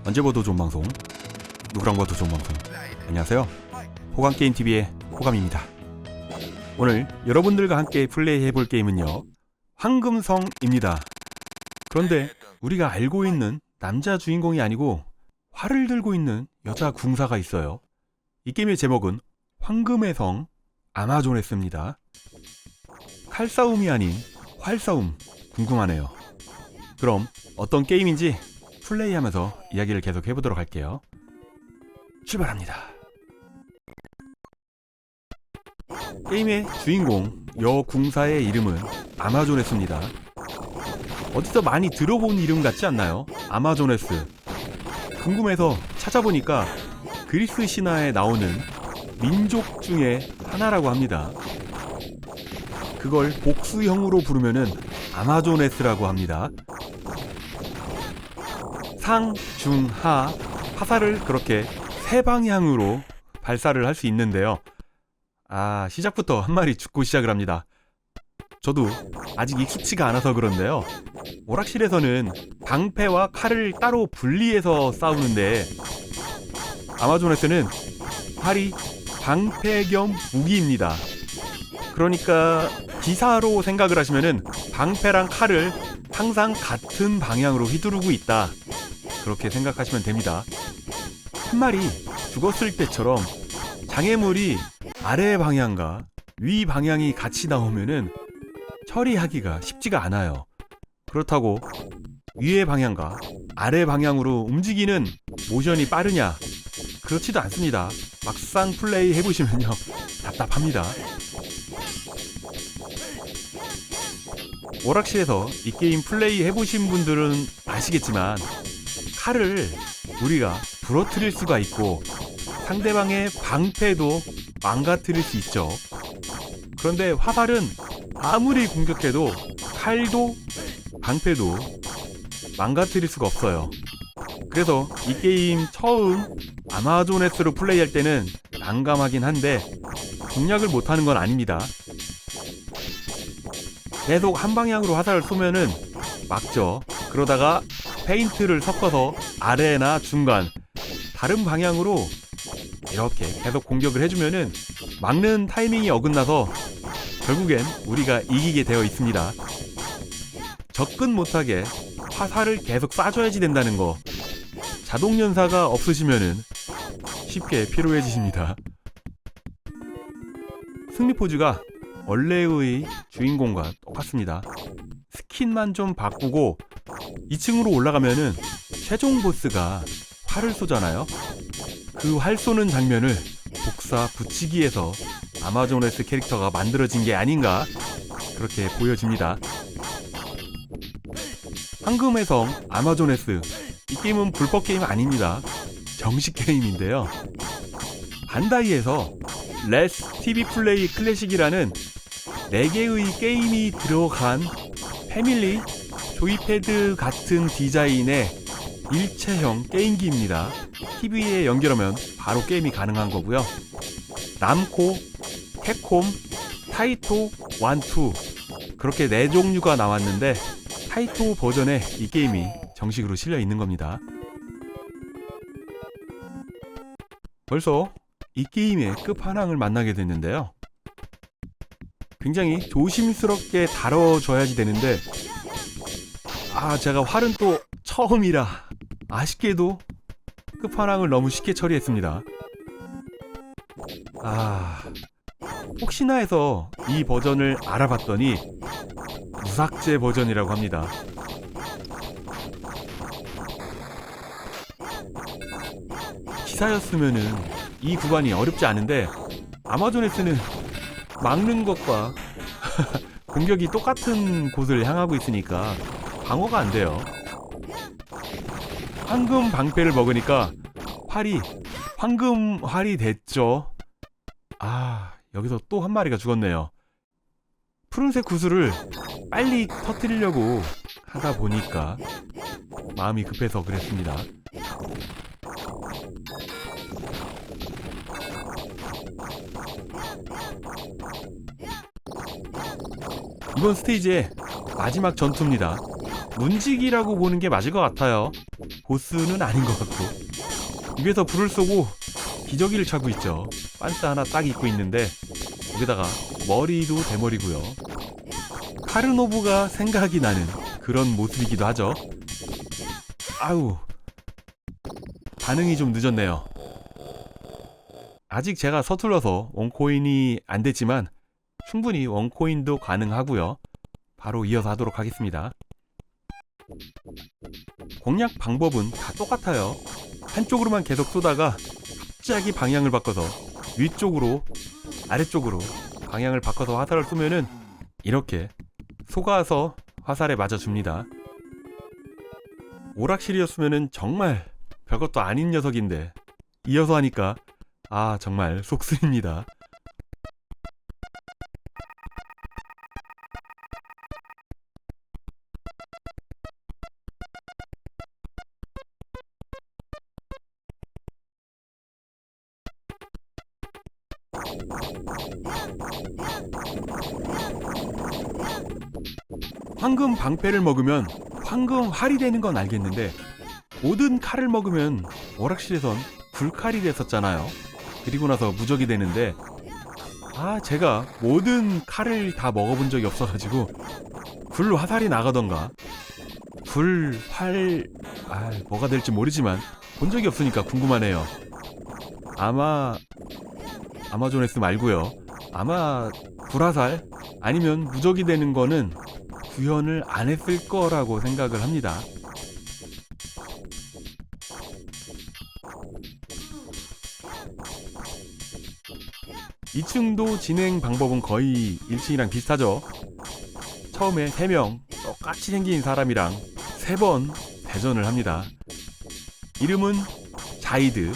언제 봐도 좋은 방송, 누구랑 봐도 좋은 방송. 안녕하세요, 호감게임TV의 호감입니다. 오늘 여러분들과 함께 플레이해볼 게임은요, 황금성입니다. 그런데 우리가 알고 있는 남자 주인공이 아니고 활을 들고 있는 여자 궁사가 있어요. 이 게임의 제목은 황금의 성 아마조네스입니다. 칼싸움이 아닌 활싸움, 궁금하네요. 그럼 어떤 게임인지 플레이하면서 이야기를 계속 해보도록 할게요. 출발합니다. 게임의 주인공 여궁사의 이름은 아마조네스입니다. 어디서 많이 들어본 이름 같지 않나요? 아마조네스. 궁금해서 찾아보니까 그리스 신화에 나오는 민족 중에 하나라고 합니다. 그걸 복수형으로 부르면은 아마조네스라고 합니다. 상, 중, 하, 화살을 그렇게 세 방향으로 발사를 할 수 있는데요. 시작부터 한 마리 죽고 시작을 합니다. 저도 아직 익숙치가 않아서 그런데요, 오락실에서는 방패와 칼을 따로 분리해서 싸우는데 아마조네스는 활이 방패 겸 무기입니다. 그러니까 기사로 생각을 하시면은 방패랑 칼을 항상 같은 방향으로 휘두르고 있다, 그렇게 생각하시면 됩니다. 한 마리 죽었을 때처럼 장애물이 아래 방향과 위 방향이 같이 나오면은 처리하기가 쉽지가 않아요. 그렇다고 위의 방향과 아래 방향으로 움직이는 모션이 빠르냐? 그렇지도 않습니다. 막상 플레이 해보시면요, 답답합니다. 오락실에서 이 게임 플레이 해보신 분들은 아시겠지만 칼을 우리가 부러뜨릴 수가 있고 상대방의 방패도 망가뜨릴 수 있죠. 그런데 화살은 아무리 공격해도 칼도 방패도 망가뜨릴 수가 없어요. 그래서 이 게임 처음 아마조네스로 플레이할 때는 난감하긴 한데 공략을 못하는 건 아닙니다. 계속 한 방향으로 화살을 쏘면은 막죠. 그러다가 페인트를 섞어서 아래나 중간 다른 방향으로 이렇게 계속 공격을 해주면은 막는 타이밍이 어긋나서 결국엔 우리가 이기게 되어 있습니다. 접근 못하게 화살을 계속 쏴줘야지 된다는 거, 자동 연사가 없으시면은 쉽게 피로해지십니다. 승리 포즈가 원래의 주인공과 똑같습니다. 스킨만 좀 바꾸고 2층으로 올라가면은 최종 보스가 활을 쏘잖아요. 그 활 쏘는 장면을 복사 붙이기에서 아마조네스 캐릭터가 만들어진 게 아닌가, 그렇게 보여집니다. 황금의 성 아마조네스, 이 게임은 불법 게임 아닙니다. 정식 게임인데요, 반다이에서 레스 TV 플레이 클래식이라는 4개의 게임이 들어간 패밀리 조이패드 같은 디자인의 일체형 게임기입니다. TV에 연결하면 바로 게임이 가능한 거고요. 남코, 캡콤, 타이토 1, 2 그렇게 4종류가 나왔는데 타이토 버전에 이 게임이 정식으로 실려 있는 겁니다. 벌써 이 게임의 끝판왕을 만나게 됐는데요, 굉장히 조심스럽게 다뤄줘야지 되는데 제가 활은 또 처음이라 아쉽게도 끝판왕을 너무 쉽게 처리했습니다. 혹시나 해서 이 버전을 알아봤더니 무삭제 버전이라고 합니다. 기사였으면은 이 구간이 어렵지 않은데 아마조네스는 막는 것과 공격이 똑같은 곳을 향하고 있으니까 방어가 안 돼요. 황금 방패를 먹으니까 활이 황금 활이 됐죠. 여기서 또 한 마리가 죽었네요. 푸른색 구슬을 빨리 터뜨리려고 하다 보니까 마음이 급해서 그랬습니다. 이번 스테이지의 마지막 전투입니다. 문지기라고 보는 게 맞을 것 같아요. 보스는 아닌 것 같고. 입에서 불을 쏘고 기저귀를 차고 있죠. 반스 하나 딱 입고 있는데 거기다가 머리도 대머리고요. 카르노브가 생각이 나는 그런 모습이기도 하죠. 아우, 반응이 좀 늦었네요. 아직 제가 서툴러서 원코인이 안 됐지만 충분히 원코인도 가능하고요. 바로 이어서 하도록 하겠습니다. 공략 방법은 다 똑같아요. 한쪽으로만 계속 쏘다가 갑자기 방향을 바꿔서 위쪽으로, 아래쪽으로 방향을 바꿔서 화살을 쏘면은 이렇게 속아서 화살에 맞아줍니다. 오락실이었으면은 정말 별것도 아닌 녀석인데 이어서 하니까 정말 속 쓰립니다. 황금 방패를 먹으면 황금 활이 되는 건 알겠는데 모든 칼을 먹으면 오락실에선 불칼이 됐었잖아요. 그리고 나서 무적이 되는데 제가 모든 칼을 다 먹어본 적이 없어가지고 불 화살이 나가던가 불 활 뭐가 될지 모르지만 본 적이 없으니까 궁금하네요. 아마 아마존에스 말고요. 아마 불화살 아니면 무적이 되는 거는 구현을 안 했을 거라고 생각을 합니다. (2층도) 진행 방법은 거의 1층이랑 비슷하죠. 처음에 3명 똑같이 생긴 사람이랑 3번 대전을 합니다. 이름은 자이드.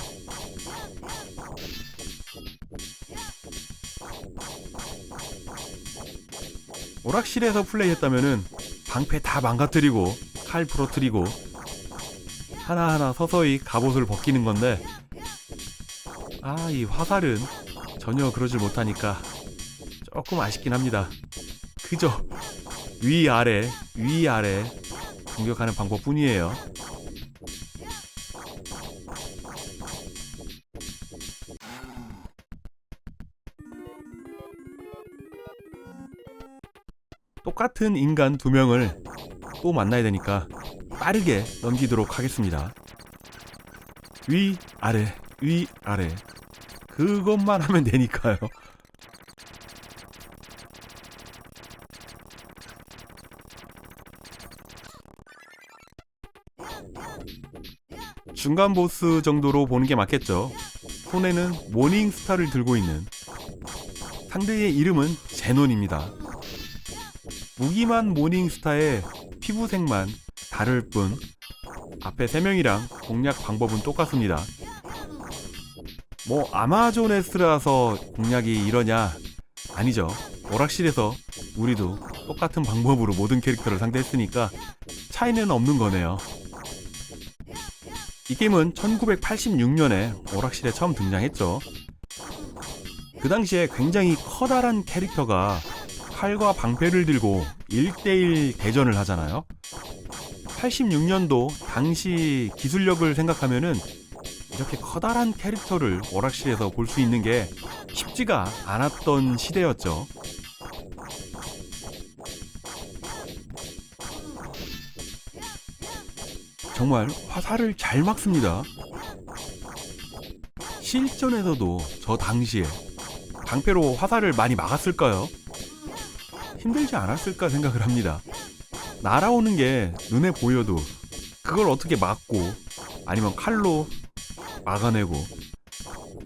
오락실에서 플레이했다면은 방패 다 망가뜨리고 칼 부러뜨리고 하나하나 서서히 갑옷을 벗기는 건데 이 화살은 전혀 그러질 못하니까 조금 아쉽긴 합니다. 그저 위아래 위아래 공격하는 방법뿐이에요. 똑같은 인간 2명을 또 만나야 되니까 빠르게 넘기도록 하겠습니다. 위, 아래, 위, 아래. 그것만 하면 되니까요. 중간 보스 정도로 보는 게 맞겠죠. 손에는 모닝스타를 들고 있는 상대의 이름은 제논입니다. 무기만 모닝스타에 피부색만 다를 뿐 앞에 3명이랑 공략 방법은 똑같습니다. 아마존에스라서 공략이 이러냐? 아니죠. 오락실에서 우리도 똑같은 방법으로 모든 캐릭터를 상대했으니까 차이는 없는 거네요. 이 게임은 1986년에 오락실에 처음 등장했죠. 그 당시에 굉장히 커다란 캐릭터가 칼과 방패를 들고 1대1 대전을 하잖아요. 86년도 당시 기술력을 생각하면은 이렇게 커다란 캐릭터를 오락실에서 볼 수 있는 게 쉽지가 않았던 시대였죠. 정말 화살을 잘 막습니다. 실전에서도 저 당시에 방패로 화살을 많이 막았을까요? 힘들지 않았을까 생각을 합니다. 날아오는 게 눈에 보여도 그걸 어떻게 막고 아니면 칼로 막아내고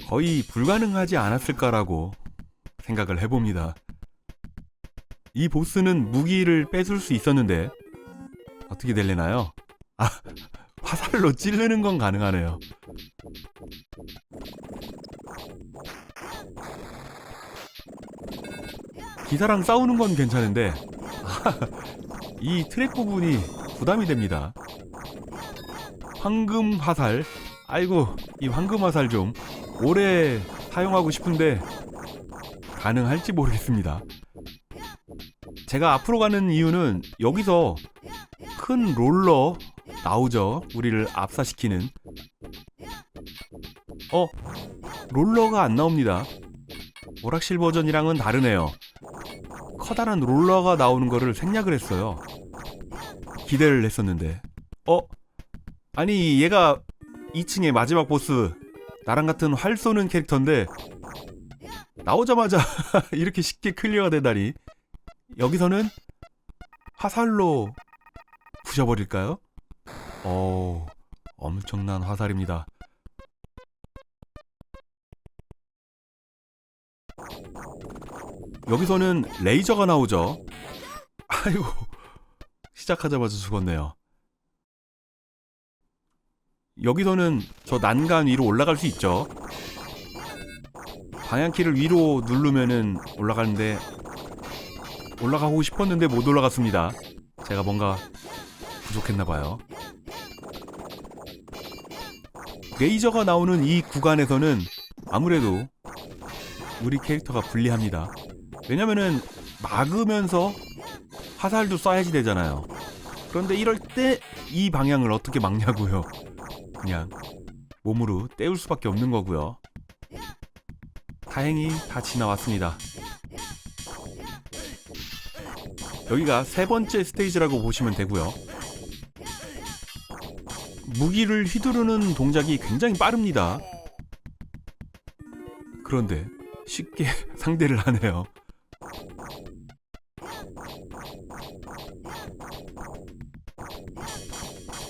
거의 불가능하지 않았을까라고 생각을 해봅니다. 이 보스는 무기를 뺏을 수 있었는데 어떻게 될래나요? 화살로 찌르는 건 가능하네요. 기사랑 싸우는 건 괜찮은데 이 트랙 부분이 부담이 됩니다. 황금 화살, 아이고 이 황금 화살 좀 오래 사용하고 싶은데 가능할지 모르겠습니다. 제가 앞으로 가는 이유는 여기서 큰 롤러 나오죠. 우리를 압사시키는. 롤러가 안 나옵니다. 오락실 버전이랑은 다르네요. 커다란 롤러가 나오는 거를 생략을 했어요. 기대를 했었는데. 아니 얘가 2층의 마지막 보스, 나랑 같은 활 쏘는 캐릭터인데 나오자마자 이렇게 쉽게 클리어가 되다니. 여기서는 화살로 부셔버릴까요? 엄청난 화살입니다. 여기서는 레이저가 나오죠. 아이고, 시작하자마자 죽었네요. 여기서는 저 난간 위로 올라갈 수 있죠. 방향키를 위로 누르면은 올라가는데, 올라가고 싶었는데 못 올라갔습니다. 제가 뭔가 부족했나봐요. 레이저가 나오는 이 구간에서는 아무래도 우리 캐릭터가 불리합니다. 왜냐면은 막으면서 화살도 쏴야지 되잖아요. 그런데 이럴 때 이 방향을 어떻게 막냐고요. 그냥 몸으로 때울 수밖에 없는 거고요. 다행히 다 지나왔습니다. 여기가 세 번째 스테이지라고 보시면 되고요. 무기를 휘두르는 동작이 굉장히 빠릅니다. 그런데 쉽게 상대를 하네요.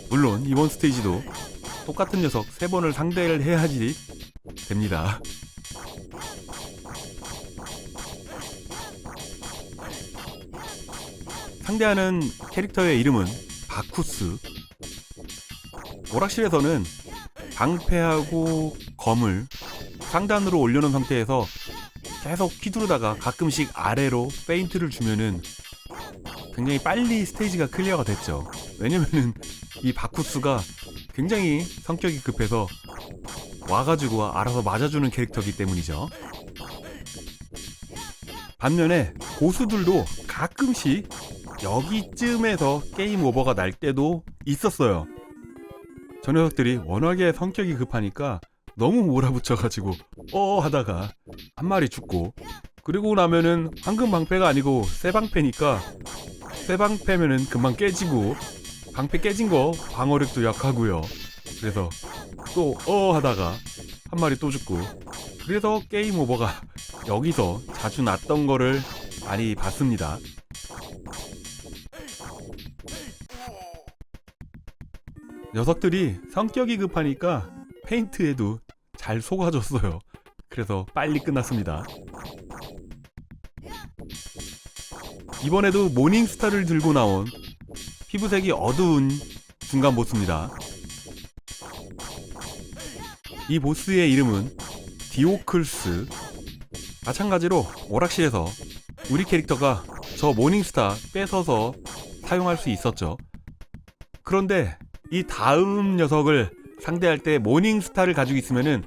물론 이번 스테이지도 똑같은 녀석 3번을 상대를 해야지 됩니다. 상대하는 캐릭터의 이름은 바쿠스. 오락실에서는 방패하고 검을 상단으로 올려놓은 상태에서 계속 휘두르다가 가끔씩 아래로 페인트를 주면은 굉장히 빨리 스테이지가 클리어가 됐죠. 왜냐면은 이 바쿠스가 굉장히 성격이 급해서 와가지고 알아서 맞아주는 캐릭터이기 때문이죠. 반면에 고수들도 가끔씩 여기쯤에서 게임 오버가 날 때도 있었어요. 저 녀석들이 워낙에 성격이 급하니까 너무 몰아붙여가지고 하다가 한 마리 죽고, 그리고 나면은 황금 방패가 아니고 쇠 방패니까 쇠 방패면은 금방 깨지고, 방패 깨진 거 방어력도 약하고요. 그래서 또 하다가 한 마리 또 죽고, 그래서 게임 오버가 여기서 자주 났던 거를 많이 봤습니다. 녀석들이 성격이 급하니까 페인트에도 잘 속아줬어요. 그래서 빨리 끝났습니다. 이번에도 모닝스타를 들고 나온 피부색이 어두운 중간 보스입니다. 이 보스의 이름은 디오클스. 마찬가지로 오락실에서 우리 캐릭터가 저 모닝스타 뺏어서 사용할 수 있었죠. 그런데 이 다음 녀석을 상대할 때 모닝스타를 가지고 있으면은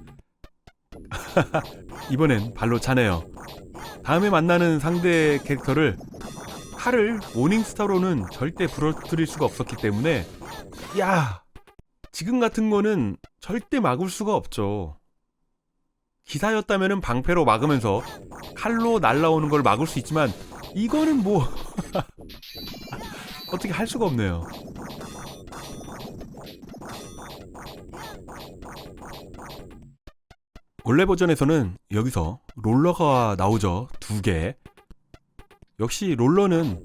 이번엔 발로 차네요. 다음에 만나는 상대 캐릭터를 칼을 모닝스타로는 절대 부러뜨릴 수가 없었기 때문에, 지금 같은 거는 절대 막을 수가 없죠. 기사였다면은 방패로 막으면서 칼로 날라오는 걸 막을 수 있지만 이거는 뭐 어떻게 할 수가 없네요. 원래 버전에서는 여기서 롤러가 나오죠. 2개. 역시 롤러는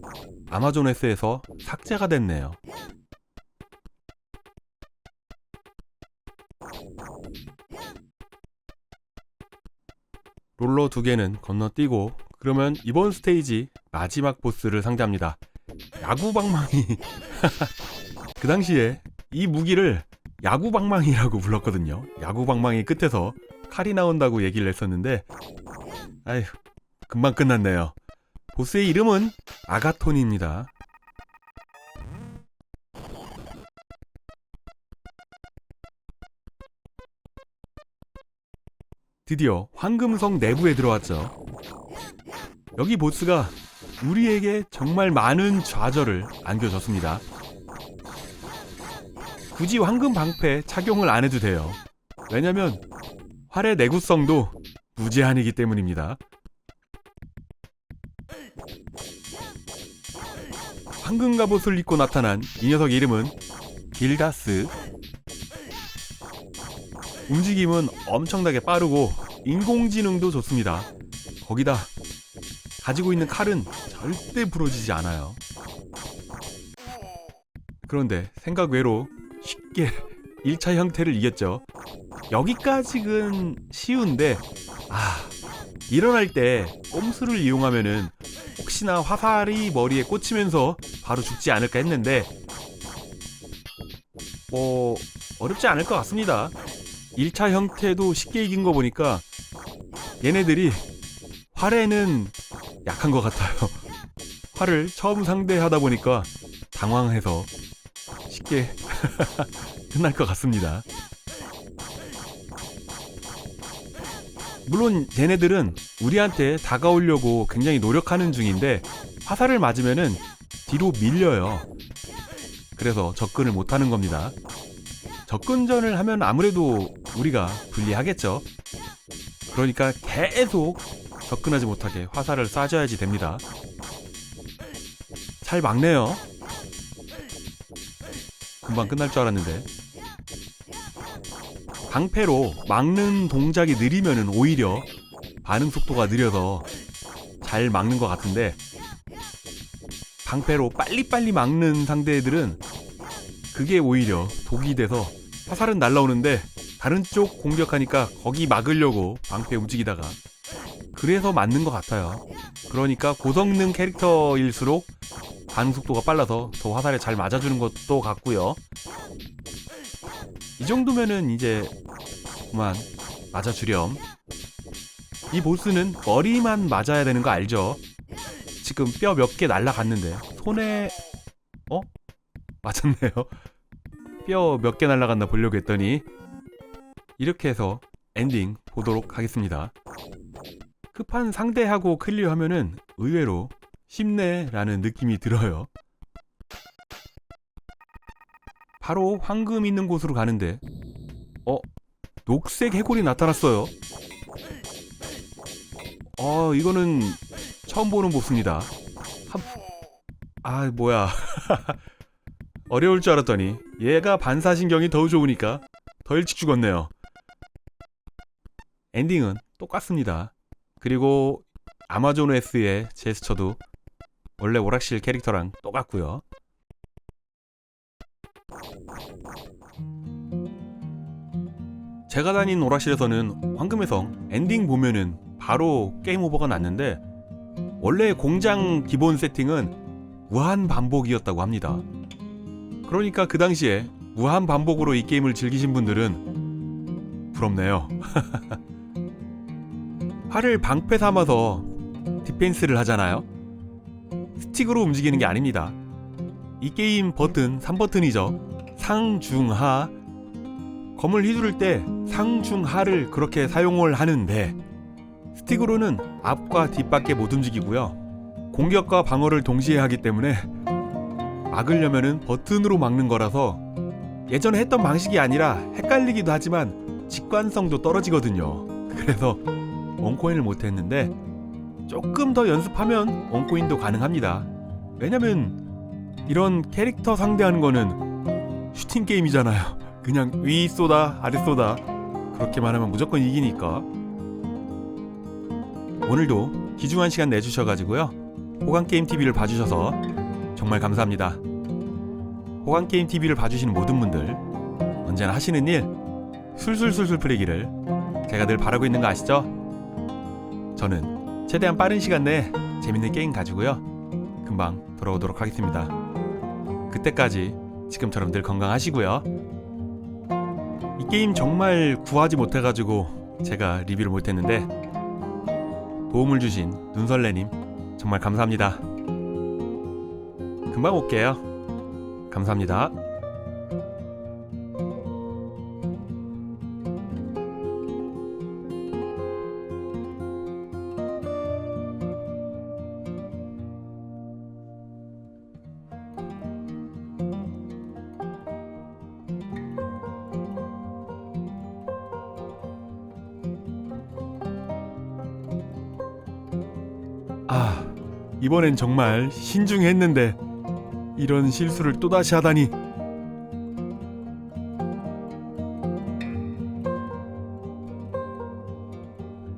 아마존 S에서 삭제가 됐네요. 롤러 2개는 건너뛰고, 그러면 이번 스테이지 마지막 보스를 상대합니다. 야구방망이. 그 당시에 이 무기를 야구방망이라고 불렀거든요. 야구방망이 끝에서 칼이 나온다고 얘기를 했었는데, 아휴, 금방 끝났네요. 보스의 이름은 아가톤입니다. 드디어 황금성 내부에 들어왔죠. 여기 보스가 우리에게 정말 많은 좌절을 안겨줬습니다. 굳이 황금 방패 착용을 안 해도 돼요. 왜냐면 활의 내구성도 무제한이기 때문입니다. 황금 갑옷을 입고 나타난 이 녀석 이름은 길다스. 움직임은 엄청나게 빠르고 인공지능도 좋습니다. 거기다 가지고 있는 칼은 절대 부러지지 않아요. 그런데 생각 외로 쉽게 1차 형태를 이겼죠. 여기까지는 쉬운데 일어날 때 꼼수를 이용하면은 혹시나 화살이 머리에 꽂히면서 바로 죽지 않을까 했는데 뭐 어렵지 않을 것 같습니다. 1차 형태도 쉽게 이긴 거 보니까 얘네들이 활에는 약한 것 같아요. 활을 처음 상대하다 보니까 당황해서 쉽게 끝날 것 같습니다. 물론 얘네들은 우리한테 다가오려고 굉장히 노력하는 중인데 화살을 맞으면은 뒤로 밀려요. 그래서 접근을 못하는 겁니다. 접근전을 하면 아무래도 우리가 불리하겠죠. 그러니까 계속 접근하지 못하게 화살을 쏴줘야지 됩니다. 잘 막네요. 금방 끝날 줄 알았는데. 방패로 막는 동작이 느리면은 오히려 반응 속도가 느려서 잘 막는 것 같은데, 방패로 빨리빨리 막는 상대들은 그게 오히려 독이 돼서 화살은 날라오는데 다른 쪽 공격하니까 거기 막으려고 방패 움직이다가 그래서 맞는 것 같아요. 그러니까 고성능 캐릭터일수록 반응 속도가 빨라서 더 화살에 잘 맞아주는 것도 같고요. 이 정도면은 이제 그만 맞아주렴. 이 보스는 머리만 맞아야 되는 거 알죠? 지금 뼈 몇 개 날라갔는데 손에 맞았네요. 뼈 몇 개 날라갔나 보려고 했더니 이렇게 해서 엔딩 보도록 하겠습니다. 급한 상대하고 클리어하면은 의외로 쉽네라는 느낌이 들어요. 바로 황금 있는 곳으로 가는데 녹색 해골이 나타났어요. 이거는 처음 보는 보스입니다. 뭐야. 어려울 줄 알았더니 얘가 반사신경이 더 좋으니까 더 일찍 죽었네요. 엔딩은 똑같습니다. 그리고 아마존 OS의 제스처도 원래 오락실 캐릭터랑 똑같고요. 제가 다닌 오락실에서는 황금의 성 엔딩 보면은 바로 게임 오버가 났는데, 원래 공장 기본 세팅은 무한 반복이었다고 합니다. 그러니까 그 당시에 무한 반복으로 이 게임을 즐기신 분들은 부럽네요. 활을 방패 삼아서 디펜스를 하잖아요. 스틱으로 움직이는 게 아닙니다. 이 게임 버튼 3버튼이죠. 상중하. 검을 휘두를 때 상중하를 그렇게 사용을 하는데, 스틱으로는 앞과 뒷밖에 못 움직이고요. 공격과 방어를 동시에 하기 때문에 막으려면은 버튼으로 막는 거라서 예전에 했던 방식이 아니라 헷갈리기도 하지만 직관성도 떨어지거든요. 그래서 원코인을 못했는데 조금 더 연습하면 원코인도 가능합니다. 왜냐면 이런 캐릭터 상대하는 거는 슈팅 게임이잖아요. 그냥 위 쏘다 아래 쏘다 그렇게만 하면 무조건 이기니까. 오늘도 귀중한 시간 내주셔가지고요, 호강게임TV를 봐주셔서 정말 감사합니다. 호강게임TV를 봐주시는 모든 분들 언제나 하시는 일 술술술술 풀리기를 제가 늘 바라고 있는 거 아시죠? 저는 최대한 빠른 시간 내에 재밌는 게임 가지고요 금방 돌아오도록 하겠습니다. 그때까지 지금처럼 늘 건강하시고요. 이 게임 정말 구하지 못해가지고 제가 리뷰를 못했는데 도움을 주신 눈설레님 정말 감사합니다. 금방 올게요. 감사합니다. 이번엔 정말 신중했는데 이런 실수를 또다시 하다니